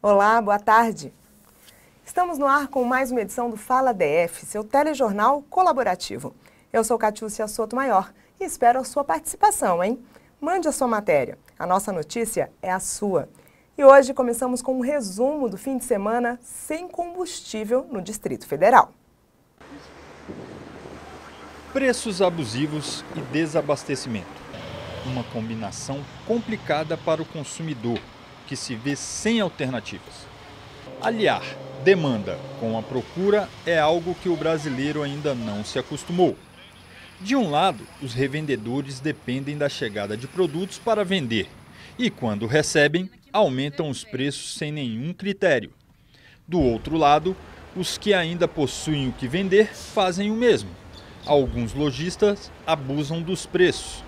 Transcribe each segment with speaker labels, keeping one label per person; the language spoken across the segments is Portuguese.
Speaker 1: Olá, boa tarde. Estamos no ar com mais uma edição do Fala DF, seu telejornal colaborativo. Eu sou Catiúcia Sotomayor e espero a sua participação, hein? Mande a sua matéria. A nossa notícia é a sua. E hoje começamos com um resumo do fim de semana sem combustível no Distrito Federal.
Speaker 2: Preços abusivos e desabastecimento. Uma combinação complicada para o consumidor, que se vê sem alternativas. Aliar demanda com a procura é algo que o brasileiro ainda não se acostumou. De um lado, os revendedores dependem da chegada de produtos para vender e, quando recebem, aumentam os preços sem nenhum critério. Do outro lado, os que ainda possuem o que vender fazem o mesmo. Alguns lojistas abusam dos preços,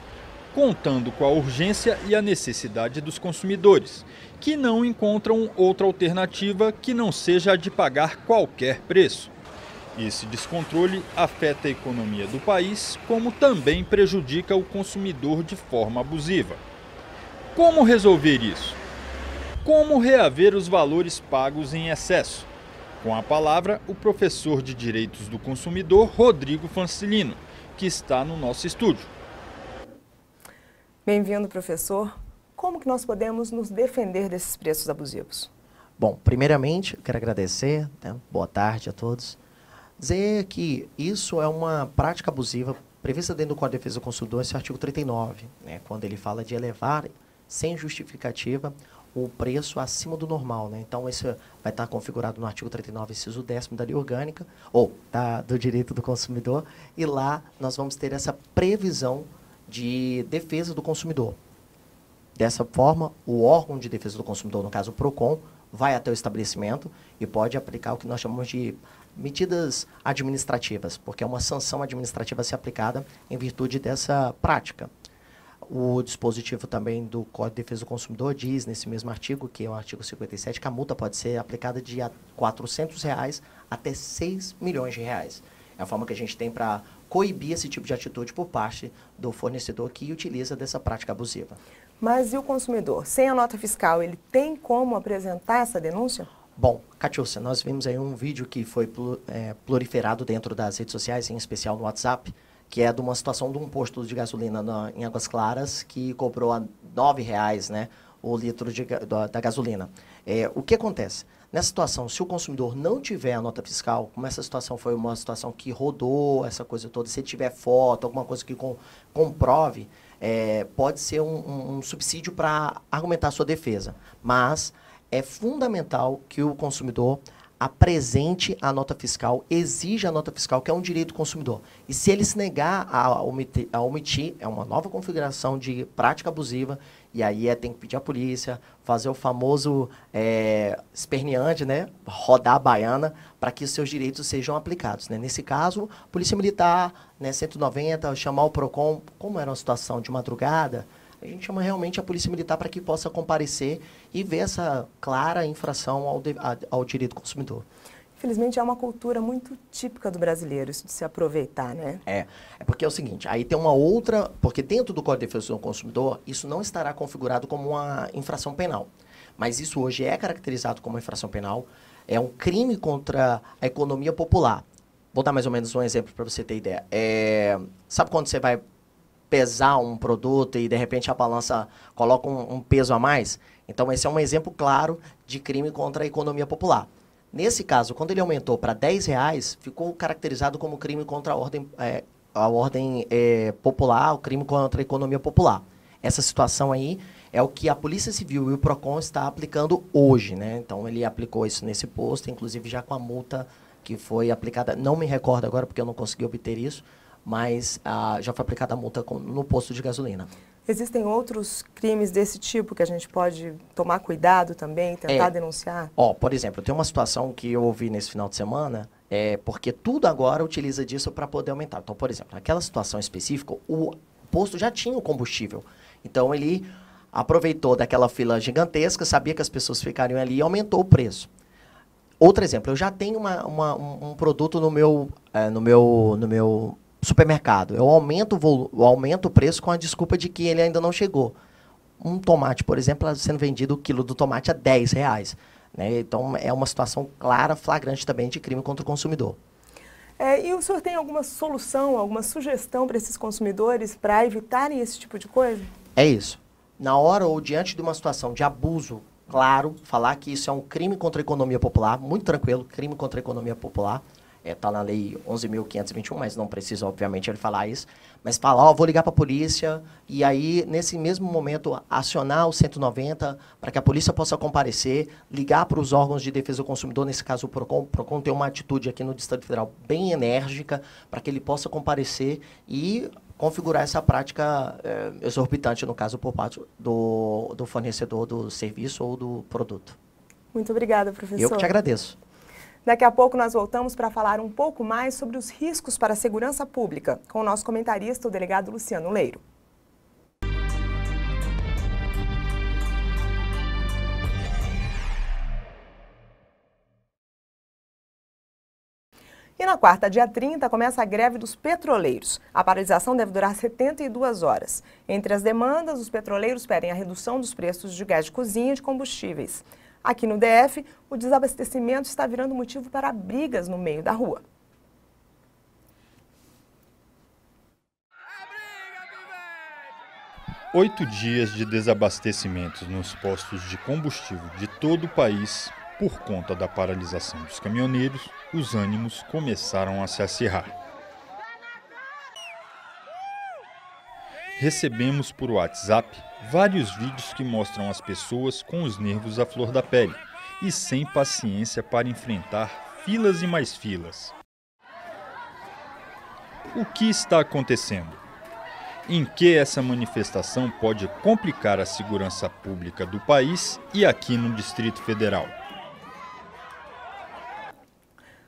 Speaker 2: contando com a urgência e a necessidade dos consumidores, que não encontram outra alternativa que não seja a de pagar qualquer preço. Esse descontrole afeta a economia do país, como também prejudica o consumidor de forma abusiva. Como resolver isso? Como reaver os valores pagos em excesso? Com a palavra, o professor de Direitos do Consumidor, Rodrigo Fancilino, que está no nosso estúdio.
Speaker 1: Bem-vindo, professor. Como que nós podemos nos defender desses preços abusivos?
Speaker 3: Bom, primeiramente, eu quero agradecer, né? Boa tarde a todos. Dizer que isso é uma prática abusiva prevista dentro do Código de Defesa do Consumidor, esse artigo 39, né? Quando ele fala de elevar, sem justificativa, o preço acima do normal, né? Então, isso vai estar configurado no artigo 39, inciso 10º da Lei Orgânica, ou do Direito do Consumidor, e lá nós vamos ter essa previsão de defesa do consumidor. Dessa forma, o órgão de defesa do consumidor, no caso o PROCON, vai até o estabelecimento e pode aplicar o que nós chamamos de medidas administrativas, porque é uma sanção administrativa a ser aplicada em virtude dessa prática. O dispositivo também do Código de Defesa do Consumidor diz, nesse mesmo artigo, que é o artigo 57, que a multa pode ser aplicada de R$ 400 até R$ 6 milhões. É a forma que a gente tem para coibir esse tipo de atitude por parte do fornecedor que utiliza dessa prática abusiva.
Speaker 1: Mas e o consumidor? Sem a nota fiscal, ele tem como apresentar essa denúncia?
Speaker 3: Bom, Catiúcia, nós vimos aí um vídeo que foi proliferado dentro das redes sociais, em especial no WhatsApp, que é de uma situação de um posto de gasolina em Águas Claras, que cobrou a R$ 9,00, né, o litro da gasolina. O que acontece? Nessa situação, se o consumidor não tiver a nota fiscal, como essa situação foi uma situação que rodou essa coisa toda, se tiver foto, alguma coisa que comprove, pode ser um subsídio para argumentar a sua defesa. Mas é fundamental que o consumidor apresente a nota fiscal, exija a nota fiscal, que é um direito do consumidor. E se ele se negar a omitir, é uma nova configuração de prática abusiva, e aí tem que pedir à polícia, fazer o famoso esperneante, né? Rodar a baiana, para que os seus direitos sejam aplicados, né? Nesse caso, Polícia Militar, né, 190, chamar o PROCON, como era uma situação de madrugada, a gente chama realmente a Polícia Militar para que possa comparecer e ver essa clara infração ao direito do consumidor.
Speaker 1: Infelizmente, é uma cultura muito típica do brasileiro, isso de se aproveitar, né?
Speaker 3: É porque é o seguinte, aí tem uma outra, porque dentro do Código de Defesa do Consumidor, isso não estará configurado como uma infração penal. Mas isso hoje é caracterizado como uma infração penal, é um crime contra a economia popular. Vou dar mais ou menos um exemplo para você ter ideia. Sabe quando você vai pesar um produto e, de repente, a balança coloca um peso a mais? Então, esse é um exemplo claro de crime contra a economia popular. Nesse caso, quando ele aumentou para R$ 10,00, ficou caracterizado como crime contra a ordem popular, o crime contra a economia popular. Essa situação aí é o que a Polícia Civil e o PROCON está aplicando hoje, né? Então, ele aplicou isso nesse posto, inclusive já com a multa que foi aplicada, não me recordo agora porque eu não consegui obter isso, mas já foi aplicada a multa no posto de gasolina.
Speaker 1: Existem outros crimes desse tipo que a gente pode tomar cuidado também, tentar denunciar?
Speaker 3: Por exemplo, tem uma situação que eu ouvi nesse final de semana, porque tudo agora utiliza disso para poder aumentar. Então, por exemplo, naquela situação específica, o posto já tinha o combustível. Então, ele aproveitou daquela fila gigantesca, sabia que as pessoas ficariam ali e aumentou o preço. Outro exemplo, eu já tenho um produto no meu supermercado. Eu aumento o preço com a desculpa de que ele ainda não chegou. Um tomate, por exemplo, sendo vendido o quilo do tomate a R$ 10. né? Então, é uma situação clara, flagrante também de crime contra o consumidor.
Speaker 1: E o senhor tem alguma solução, alguma sugestão para esses consumidores para evitarem esse tipo de coisa?
Speaker 3: É isso. Na hora ou diante de uma situação de abuso, claro, falar que isso é um crime contra a economia popular, muito tranquilo, crime contra a economia popular. Está na lei 11.521, mas não precisa, obviamente, ele falar isso. Mas falar, ó, vou ligar para a polícia, e aí, nesse mesmo momento, acionar o 190 para que a polícia possa comparecer, ligar para os órgãos de defesa do consumidor, nesse caso o PROCON. O PROCON tem uma atitude aqui no Distrito Federal bem enérgica para que ele possa comparecer e configurar essa prática exorbitante, no caso, por parte do fornecedor do serviço ou do produto.
Speaker 1: Muito obrigada, professor.
Speaker 3: Eu que te agradeço.
Speaker 1: Daqui a pouco nós voltamos para falar um pouco mais sobre os riscos para a segurança pública, com o nosso comentarista, o delegado Luciano Leiro. E na quarta, dia 30, começa a greve dos petroleiros. A paralisação deve durar 72 horas. Entre as demandas, os petroleiros pedem a redução dos preços de gás de cozinha e de combustíveis. Aqui no DF, o desabastecimento está virando motivo para brigas no meio da rua.
Speaker 2: Oito dias de desabastecimentos nos postos de combustível de todo o país. Por conta da paralisação dos caminhoneiros, os ânimos começaram a se acirrar. Recebemos por WhatsApp vários vídeos que mostram as pessoas com os nervos à flor da pele e sem paciência para enfrentar filas e mais filas. O que está acontecendo? Em que essa manifestação pode complicar a segurança pública do país e aqui no Distrito Federal?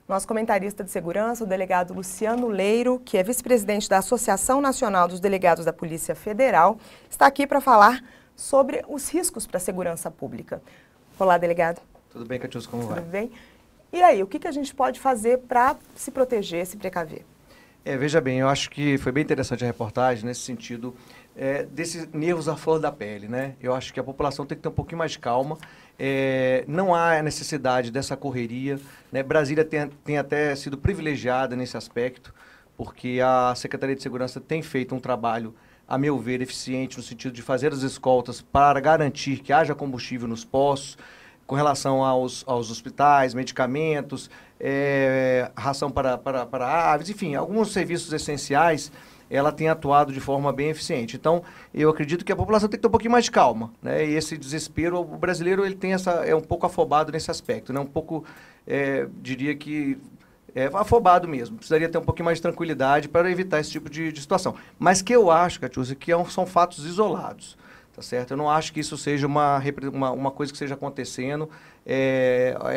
Speaker 1: Nosso comentarista de segurança, o delegado Luciano Leiro, que é vice-presidente da Associação Nacional dos Delegados da Polícia Federal, está aqui para falar sobre os riscos para a segurança pública. Olá, delegado.
Speaker 4: Tudo bem, Catiúcia, como vai?
Speaker 1: Tudo bem. E aí, o que a gente pode fazer para se proteger, se precaver?
Speaker 4: Veja bem, eu acho que foi bem interessante a reportagem nesse sentido desses nervos à flor da pele, né? Eu acho que a população tem que ter um pouquinho mais de calma. Não há necessidade dessa correria, né? Brasília tem até sido privilegiada nesse aspecto, porque a Secretaria de Segurança tem feito um trabalho, a meu ver, eficiente no sentido de fazer as escoltas para garantir que haja combustível nos postos, com relação aos hospitais, medicamentos, ração para aves, enfim, alguns serviços essenciais. Ela tem atuado de forma bem eficiente. Então, eu acredito que a população tem que ter um pouquinho mais de calma, né? E esse desespero, o brasileiro ele tem é um pouco afobado nesse aspecto, né? Um pouco, diria que, afobado mesmo. Precisaria ter um pouquinho mais de tranquilidade para evitar esse tipo de situação. Mas que eu acho, Catiúcia, que são fatos isolados, tá certo? Eu não acho que isso seja uma coisa que esteja acontecendo.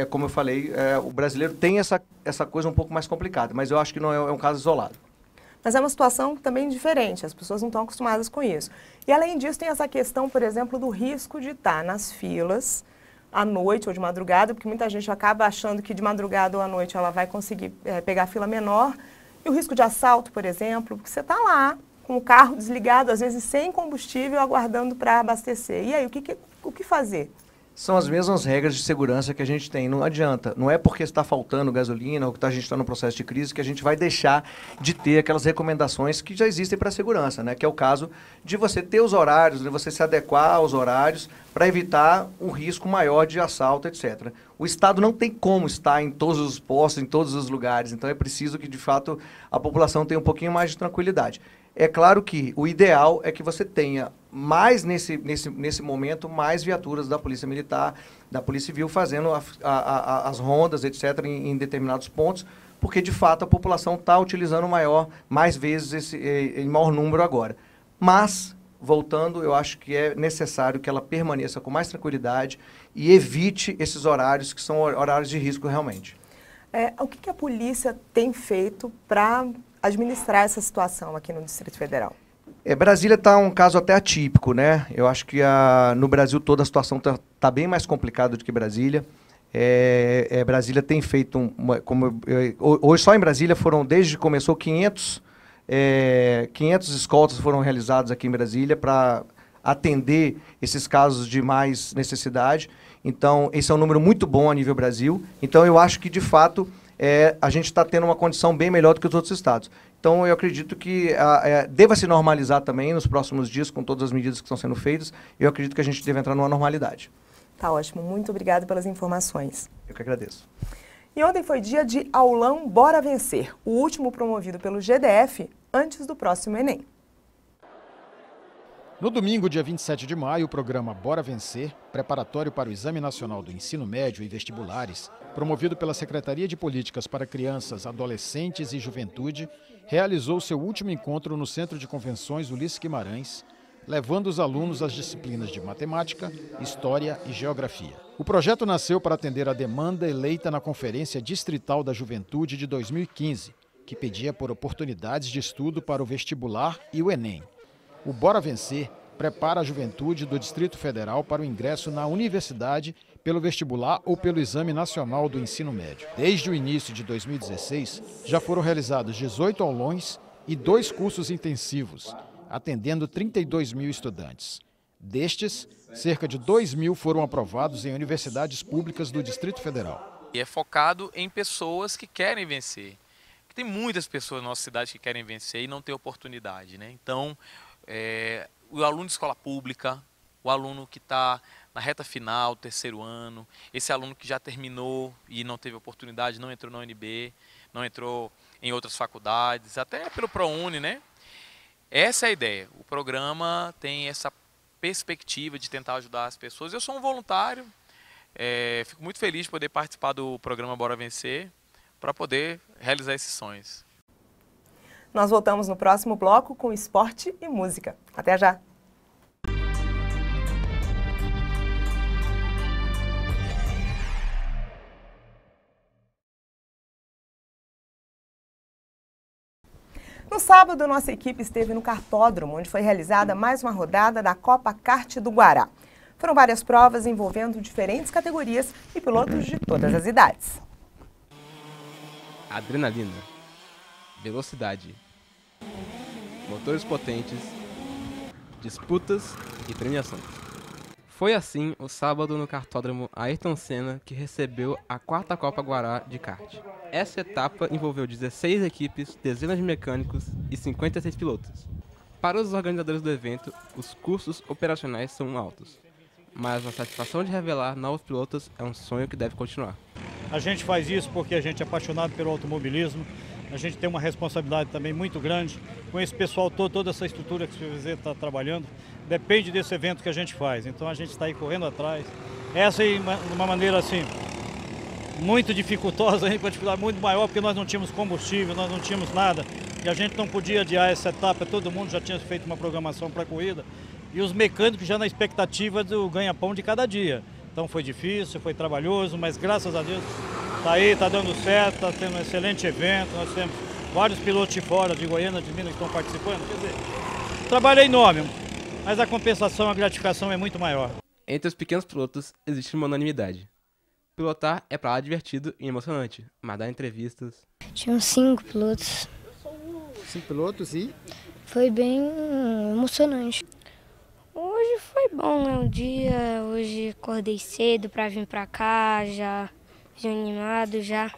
Speaker 4: Como eu falei, o brasileiro tem essa coisa um pouco mais complicada, mas eu acho que não é um caso isolado.
Speaker 1: Mas é uma situação também diferente, as pessoas não estão acostumadas com isso. E além disso, tem essa questão, por exemplo, do risco de estar nas filas à noite ou de madrugada, porque muita gente acaba achando que de madrugada ou à noite ela vai conseguir pegar a fila menor. E o risco de assalto, por exemplo, porque você está lá com o carro desligado, às vezes sem combustível, aguardando para abastecer. E aí, o que fazer?
Speaker 4: São as mesmas regras de segurança que a gente tem, não adianta. Não é porque está faltando gasolina ou que a gente está no processo de crise que a gente vai deixar de ter aquelas recomendações que já existem para a segurança, né? Que é o caso de você ter os horários, de você se adequar aos horários para evitar um risco maior de assalto, etc. O Estado não tem como estar em todos os postos, em todos os lugares, então é preciso que, de fato, a população tenha um pouquinho mais de tranquilidade. É claro que o ideal é que você tenha mais, nesse momento, mais viaturas da Polícia Militar, da Polícia Civil, fazendo as rondas, etc., em determinados pontos, porque, de fato, a população está utilizando mais vezes em maior número agora. Mas, voltando, eu acho que é necessário que ela permaneça com mais tranquilidade e evite esses horários que são horários de risco realmente.
Speaker 1: O que a polícia tem feito para administrar essa situação aqui no Distrito Federal?
Speaker 4: Brasília está um caso até atípico, né? Eu acho que no Brasil toda a situação tá bem mais complicada do que Brasília. Brasília tem feito, hoje só em Brasília desde que começou, 500 escoltas foram realizadas aqui em Brasília para atender esses casos de mais necessidade. Então, esse é um número muito bom a nível Brasil. Então, eu acho que, de fato, a gente está tendo uma condição bem melhor do que os outros estados. Então, eu acredito que deva se normalizar também nos próximos dias, com todas as medidas que estão sendo feitas. Eu acredito que a gente deve entrar numa normalidade.
Speaker 1: Tá ótimo. Muito obrigada pelas informações.
Speaker 4: Eu que agradeço.
Speaker 1: E ontem foi dia de aulão Bora Vencer, o último promovido pelo GDF antes do próximo Enem.
Speaker 5: No domingo, dia 27 de maio, o programa Bora Vencer, preparatório para o Exame Nacional do Ensino Médio e Vestibulares, promovido pela Secretaria de Políticas para Crianças, Adolescentes e Juventude, realizou seu último encontro no Centro de Convenções Ulisses Guimarães, levando os alunos às disciplinas de Matemática, História e Geografia. O projeto nasceu para atender a demanda eleita na Conferência Distrital da Juventude de 2015, que pedia por oportunidades de estudo para o vestibular e o Enem. O Bora Vencer prepara a juventude do Distrito Federal para o ingresso na universidade pelo vestibular ou pelo Exame Nacional do Ensino Médio. Desde o início de 2016, já foram realizados 18 aulões e 2 cursos intensivos, atendendo 32 mil estudantes. Destes, cerca de 2 mil foram aprovados em universidades públicas do Distrito Federal.
Speaker 6: E é focado em pessoas que querem vencer. Tem muitas pessoas na nossa cidade que querem vencer e não têm oportunidade, né? Então, o aluno de escola pública, o aluno que está na reta final, terceiro ano, esse aluno que já terminou e não teve oportunidade, não entrou na UNB, não entrou em outras faculdades, até pelo ProUni, né? Essa é a ideia. O programa tem essa perspectiva de tentar ajudar as pessoas. Eu sou um voluntário, fico muito feliz de poder participar do programa Bora Vencer para poder realizar esses sonhos.
Speaker 1: Nós voltamos no próximo bloco com esporte e música. Até já! No sábado, nossa equipe esteve no kartódromo, onde foi realizada mais uma rodada da Copa Kart do Guará. Foram várias provas envolvendo diferentes categorias e pilotos de todas as idades.
Speaker 7: Adrenalina, velocidade, motores potentes, disputas e premiações. Foi assim o sábado no kartódromo Ayrton Senna, que recebeu a 4ª Copa Guará de kart. Essa etapa envolveu 16 equipes, dezenas de mecânicos e 56 pilotos. Para os organizadores do evento, os custos operacionais são altos, mas a satisfação de revelar novos pilotos é um sonho que deve continuar.
Speaker 8: A gente faz isso porque a gente é apaixonado pelo automobilismo, a gente tem uma responsabilidade também muito grande com esse pessoal todo, toda essa estrutura que o CVZ está trabalhando, depende desse evento que a gente faz, então a gente está aí correndo atrás. Essa é uma maneira assim, muito dificultosa, uma dificuldade muito maior, porque nós não tínhamos combustível, nós não tínhamos nada, e a gente não podia adiar essa etapa, todo mundo já tinha feito uma programação para a corrida, e os mecânicos já na expectativa do ganha-pão de cada dia. Então foi difícil, foi trabalhoso, mas graças a Deus está aí, está dando certo, está tendo um excelente evento, nós temos vários pilotos de fora, de Goiânia, de Minas que estão participando, quer dizer, o trabalho é enorme, mas a compensação, a gratificação é muito maior.
Speaker 7: Entre os pequenos pilotos existe uma unanimidade. Pilotar é pra lá divertido e emocionante, mas dar entrevistas...
Speaker 9: Tinham 5 pilotos.
Speaker 5: 5 pilotos e?
Speaker 9: Foi bem emocionante.
Speaker 10: Hoje foi bom, né? O dia, hoje acordei cedo pra vir pra cá, já animado já.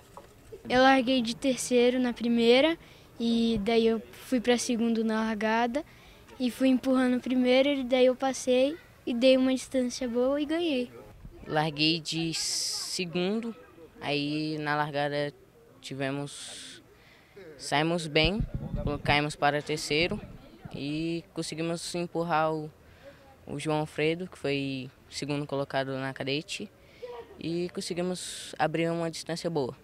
Speaker 11: Eu larguei de terceiro na primeira e daí eu fui pra segundo na largada e fui empurrando o primeiro e daí eu passei e dei uma distância boa e ganhei.
Speaker 12: Larguei de segundo, aí na largada saímos bem, caímos para terceiro e conseguimos empurrar o João Alfredo, que foi segundo colocado na cadete, e conseguimos abrir uma distância boa.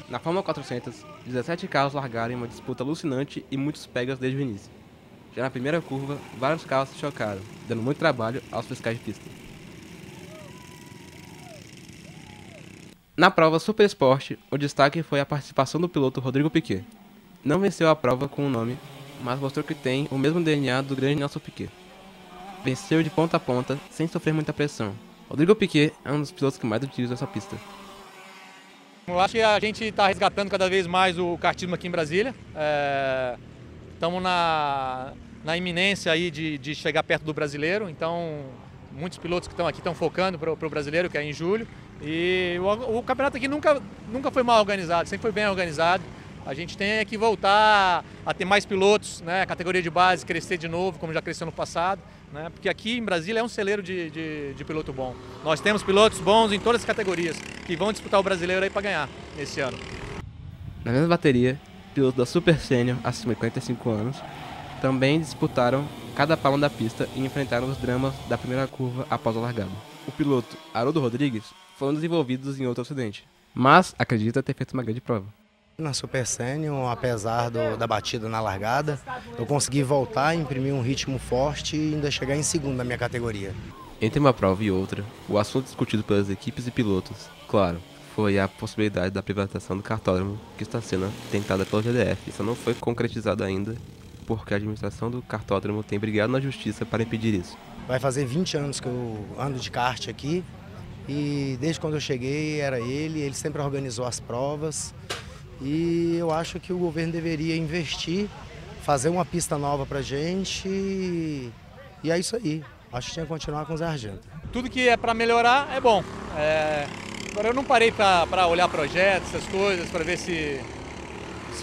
Speaker 7: Na Fórmula 400, 17 carros largaram em uma disputa alucinante e muitos pegas desde o início. Já na primeira curva, vários carros se chocaram, dando muito trabalho aos fiscais de pista. Na prova Super Sport, o destaque foi a participação do piloto Rodrigo Piquet. Não venceu a prova com o nome, mas mostrou que tem o mesmo DNA do grande Nelson Piquet. Venceu de ponta a ponta, sem sofrer muita pressão. Rodrigo Piquet é um dos pilotos que mais utilizam essa pista.
Speaker 13: Eu acho que a gente está resgatando cada vez mais o kartismo aqui em Brasília. Estamos na iminência aí de chegar perto do brasileiro, então muitos pilotos que estão aqui estão focando para o brasileiro, que é em julho. E o campeonato aqui nunca foi mal organizado, sempre foi bem organizado. A gente tem que voltar a ter mais pilotos, né? A categoria de base crescer de novo, como já cresceu no passado, né? Porque aqui em Brasília é um celeiro de piloto bom. Nós temos pilotos bons em todas as categorias que vão disputar o brasileiro aí para ganhar esse ano.
Speaker 7: Na mesma bateria, pilotos da Super Sênior, acima de 45 anos, também disputaram cada palmo da pista e enfrentaram os dramas da primeira curva após a largada. O piloto Haroldo Rodrigues foi um dos envolvidos em outro acidente, mas acredita ter feito uma grande prova.
Speaker 14: Na Super Sênior, apesar da batida na largada, eu consegui voltar, imprimir um ritmo forte e ainda chegar em segundo na minha categoria.
Speaker 7: Entre uma prova e outra, o assunto discutido pelas equipes e pilotos, claro, foi a possibilidade da privatização do cartódromo que está sendo tentada pelo GDF. Isso não foi concretizado ainda, porque a administração do cartódromo tem brigado na justiça para impedir isso.
Speaker 14: Vai fazer 20 anos que eu ando de kart aqui e desde quando eu cheguei era ele sempre organizou as provas. E eu acho que o governo deveria investir, fazer uma pista nova pra gente e é isso aí. Acho que tinha que continuar com o Zé Argenta.
Speaker 13: Tudo que é para melhorar é bom. Agora eu não parei para olhar projetos, essas coisas, para ver se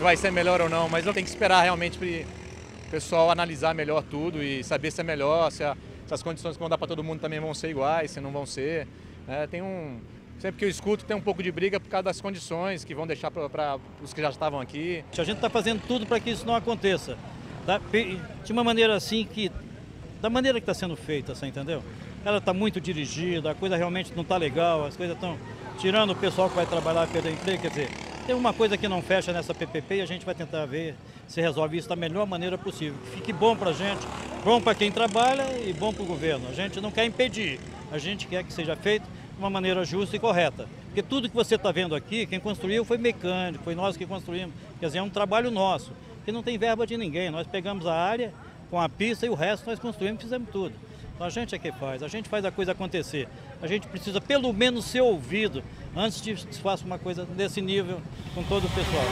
Speaker 13: vai ser melhor ou não, mas eu tenho que esperar realmente para o pessoal analisar melhor tudo e saber se é melhor, se as condições que vão dar para todo mundo também vão ser iguais, se não vão ser. Sempre que eu escuto tem um pouco de briga por causa das condições que vão deixar para os que já estavam aqui.
Speaker 8: A gente está fazendo tudo para que isso não aconteça. De uma maneira assim da maneira que está sendo feita, você entendeu? Ela está muito dirigida, a coisa realmente não está legal, as coisas estão tirando o pessoal que vai trabalhar perder emprego, quer dizer, tem uma coisa que não fecha nessa PPP e a gente vai tentar ver se resolve isso da melhor maneira possível. Que fique bom para a gente, bom para quem trabalha e bom para o governo. A gente não quer impedir, a gente quer que seja feito de uma maneira justa e correta. Porque tudo que você está vendo aqui, quem construiu foi mecânico, foi nós que construímos. Quer dizer, é um trabalho nosso, que não tem verba de ninguém. Nós pegamos a área com a pista e o resto nós construímos e fizemos tudo. Então a gente é que faz, a gente faz a coisa acontecer. A gente precisa pelo menos ser ouvido antes de se faça uma coisa desse nível com todo o pessoal.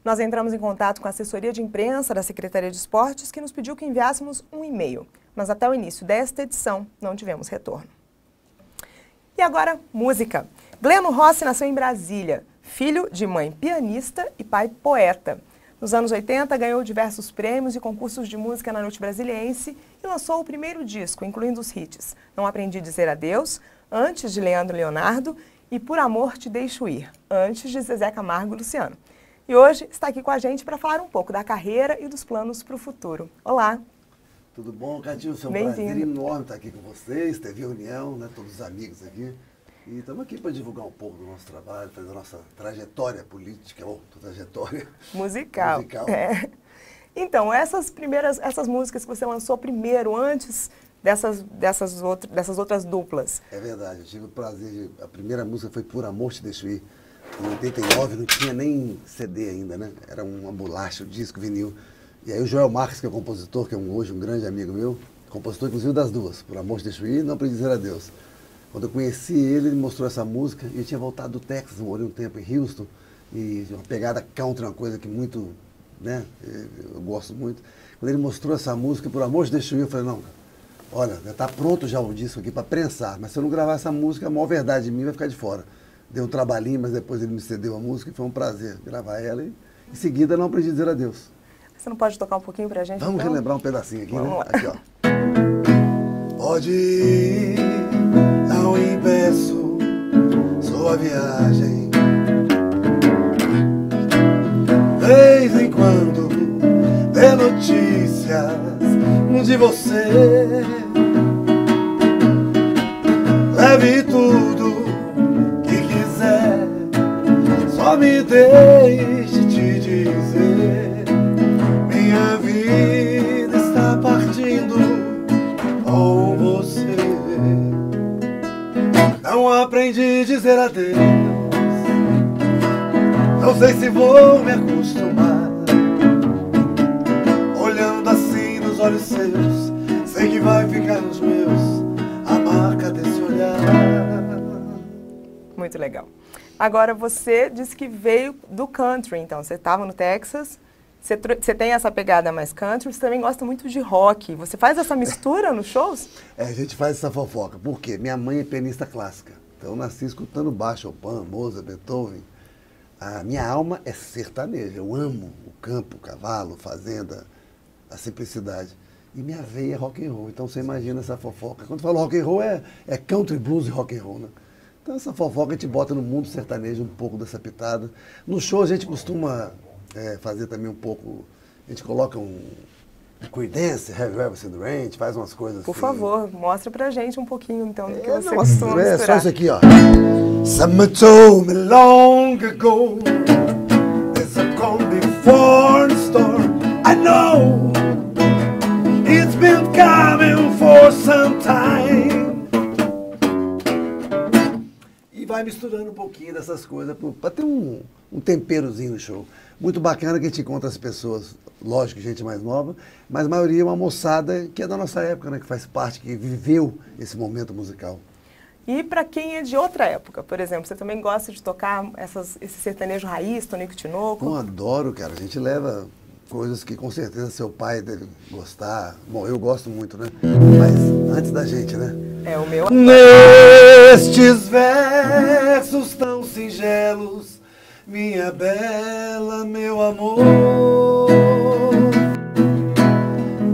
Speaker 1: Nós entramos em contato com a assessoria de imprensa da Secretaria de Esportes, que nos pediu que enviássemos um e-mail, mas até o início desta edição não tivemos retorno. E agora, música. Gleno Rossi nasceu em Brasília, filho de mãe pianista e pai poeta. Nos anos 80, ganhou diversos prêmios e concursos de música na noite brasiliense e lançou o primeiro disco, incluindo os hits Não Aprendi a Dizer Adeus, antes de Leandro e Leonardo, e Por Amor Te Deixo Ir, antes de Zezé Camargo e Luciano. E hoje está aqui com a gente para falar um pouco da carreira e dos planos para o futuro. Olá!
Speaker 15: Tudo bom, Catilson? É um prazer enorme estar aqui com vocês, teve reunião, né, todos os amigos aqui. E estamos aqui para divulgar um pouco do nosso trabalho, fazer a nossa trajetória política, ou trajetória
Speaker 1: musical. É. Então, essas músicas que você lançou primeiro, antes dessas outras duplas.
Speaker 15: É verdade, eu tive o prazer a primeira música foi Por Amor Te Deixo Ir. Em 89 não tinha nem CD ainda, né? Era uma bolacha, um disco, vinil. E aí o Joel Marques, que é o compositor, que é hoje um grande amigo meu, compositor inclusive das duas, Por Amor Te Deixo Ir e Não Aprendi a Dizer Adeus. Quando eu conheci ele mostrou essa música e eu tinha voltado do Texas, morei um tempo em Houston, e uma pegada country, uma coisa que muito, né, eu gosto muito. Quando ele mostrou essa música, Por Amor Te Deixo Ir, eu falei, não, olha, já está pronto já o disco aqui para prensar, mas se eu não gravar essa música, a maior verdade de mim vai ficar de fora. Deu um trabalhinho, mas depois ele me cedeu a música e foi um prazer gravar ela. E em seguida, Não Aprendi a Dizer Adeus.
Speaker 1: Você não pode tocar um pouquinho pra gente?
Speaker 15: Vamos
Speaker 1: então?
Speaker 15: relembrar um pedacinho aqui, né? Aqui, ó. Pode ir, não impeço sua viagem. Vez em quando dê notícias de você. Leve tudo só me deixe te dizer, minha vida está partindo com você. Não aprendi a dizer adeus, não sei se vou me acostumar. Olhando assim nos olhos seus, sei que vai ficar nos meus a marca desse olhar.
Speaker 1: Muito legal. Agora, você disse que veio do country, então. Você estava no Texas, você tem essa pegada mais country, você também gosta muito de rock. Você faz essa mistura nos shows?
Speaker 15: A gente faz essa fofoca. Por quê? Minha mãe é pianista clássica. Então, eu nasci escutando Bach, Chopin, Mozart, Beethoven. A minha alma é sertaneja. Eu amo o campo, o cavalo, a fazenda, a simplicidade. E minha veia é rock and roll. Então, você imagina essa fofoca. Quando falo rock and roll, é country blues e rock and roll, né? Então, essa fofoca a gente bota no mundo sertanejo um pouco dessa pitada. No show, a gente costuma fazer também um pouco... A gente coloca um Creedence, Have You Ever Seen the Rain, a gente faz umas coisas
Speaker 1: Por
Speaker 15: assim.
Speaker 1: favor, mostra pra gente um pouquinho, então, do que você costuma misturar.
Speaker 15: Só isso aqui, ó. Someone told me long ago there's a coming foreign storm. I know it's been coming for some time. E vai misturando um pouquinho dessas coisas para ter um temperozinho no show. Muito bacana que a gente encontra as pessoas, lógico, gente mais nova, mas a maioria é uma moçada que é da nossa época, né, que faz parte, que viveu esse momento musical.
Speaker 1: E para quem é de outra época, por exemplo, você também gosta de tocar esse sertanejo raiz, Tonico Tinoco?
Speaker 15: Eu adoro, cara. A gente leva coisas que com certeza seu pai deve gostar. Bom, eu gosto muito, né? Mas antes da gente, né?
Speaker 1: É o meu.
Speaker 15: Nestes versos tão singelos, minha bela, meu amor,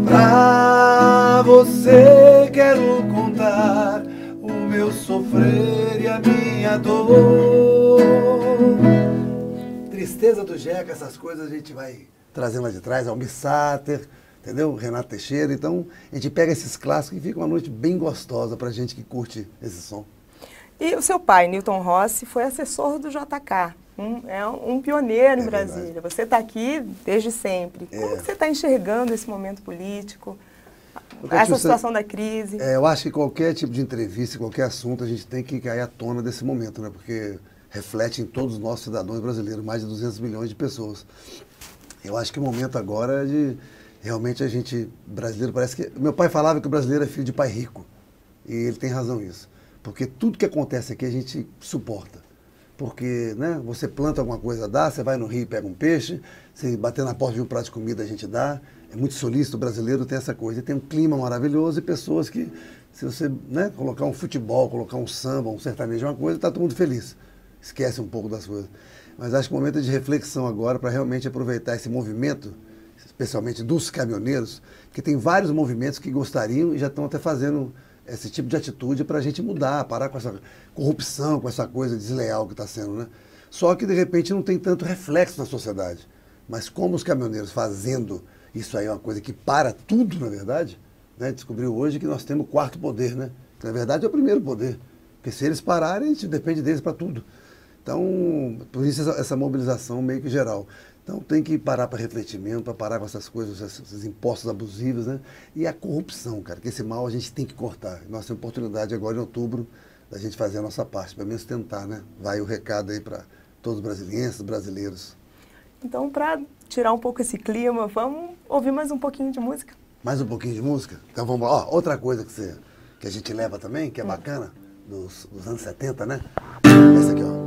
Speaker 15: pra você quero contar o meu sofrer e a minha dor. Tristeza do Jeca, essas coisas a gente vai trazendo lá de trás, Almir Sater, entendeu? Renato Teixeira. Então, a gente pega esses clássicos e fica uma noite bem gostosa pra gente que curte esse som.
Speaker 1: E o seu pai, Newton Rossi, foi assessor do JK. É um pioneiro em Brasília. Verdade. Você está aqui desde sempre. Como que você está enxergando esse momento político, essa situação da crise?
Speaker 15: Eu acho que qualquer tipo de entrevista, qualquer assunto, a gente tem que cair à tona desse momento, né? Porque reflete em todos os nossos cidadãos brasileiros, mais de 200 milhões de pessoas. Eu acho que o momento agora é de realmente a gente, brasileiro, parece que... Meu pai falava que o brasileiro é filho de pai rico. E ele tem razão nisso. Porque tudo que acontece aqui a gente suporta. Porque, né, você planta alguma coisa, dá, você vai no rio e pega um peixe, você bater na porta de um prato de comida a gente dá. É muito solícito, o brasileiro tem essa coisa. E tem um clima maravilhoso e pessoas que, se você, né, colocar um futebol, colocar um samba, um sertanejo, uma coisa, está todo mundo feliz. Esquece um pouco das coisas. Mas acho que o momento é de reflexão agora para realmente aproveitar esse movimento, especialmente dos caminhoneiros, porque tem vários movimentos que gostariam e já estão até fazendo esse tipo de atitude para a gente mudar, parar com essa corrupção, com essa coisa desleal que está sendo, né? Só que, de repente, não tem tanto reflexo na sociedade. Mas como os caminhoneiros fazendo isso aí é uma coisa que para tudo, na verdade, né? Descobriu hoje que nós temos o quarto poder, né? Que, na verdade, é o primeiro poder. Porque se eles pararem, a gente depende deles para tudo. Então, por isso essa mobilização meio que geral. Então tem que parar para refletimento, para parar com essas coisas, esses impostos abusivos, né? E a corrupção, cara, que esse mal a gente tem que cortar. Nós temos oportunidade agora em outubro da gente fazer a nossa parte, pelo menos tentar, né? Vai o recado aí para todos os brasileiros.
Speaker 1: Então, para tirar um pouco esse clima, vamos ouvir mais um pouquinho de música?
Speaker 15: Mais um pouquinho de música? Então vamos lá. Ó, outra coisa que a gente leva também, que é bacana, dos anos 70, né? Essa aqui, ó.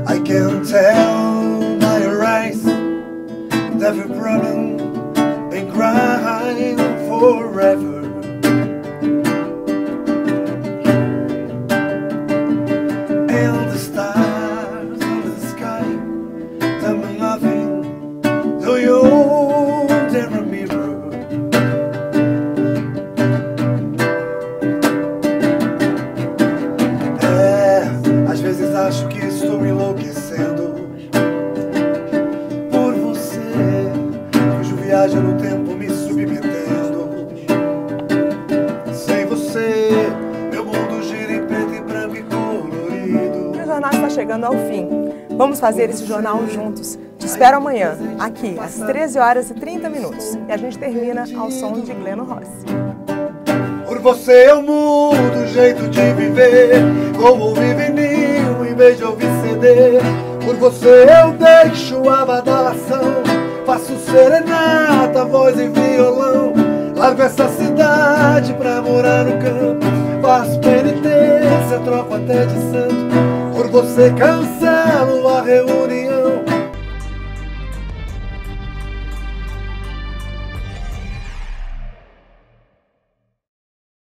Speaker 15: I can tell by your eyes that every problem been crying forever. And the stars in the sky tell me nothing. Do you dare a mirror? Às vezes acho que estou me enlouquecendo por você, cujo viagem no tempo me submetendo. Sem você, meu mundo gira em preto e branco e colorido.
Speaker 1: O jornal está chegando ao fim. Vamos fazer esse jornal juntos. Te espero amanhã, aqui, às 13h30. E a gente termina ao som de Gleno Rossi.
Speaker 15: Por você eu mudo o jeito de viver, como ouvir vinil em vez de ouvir CD. Por você eu deixo a badalação, faço serenata, voz e violão. Largo essa cidade pra morar no campo, faço penitência
Speaker 16: você troco até de santo. Por você cancelo a reunião.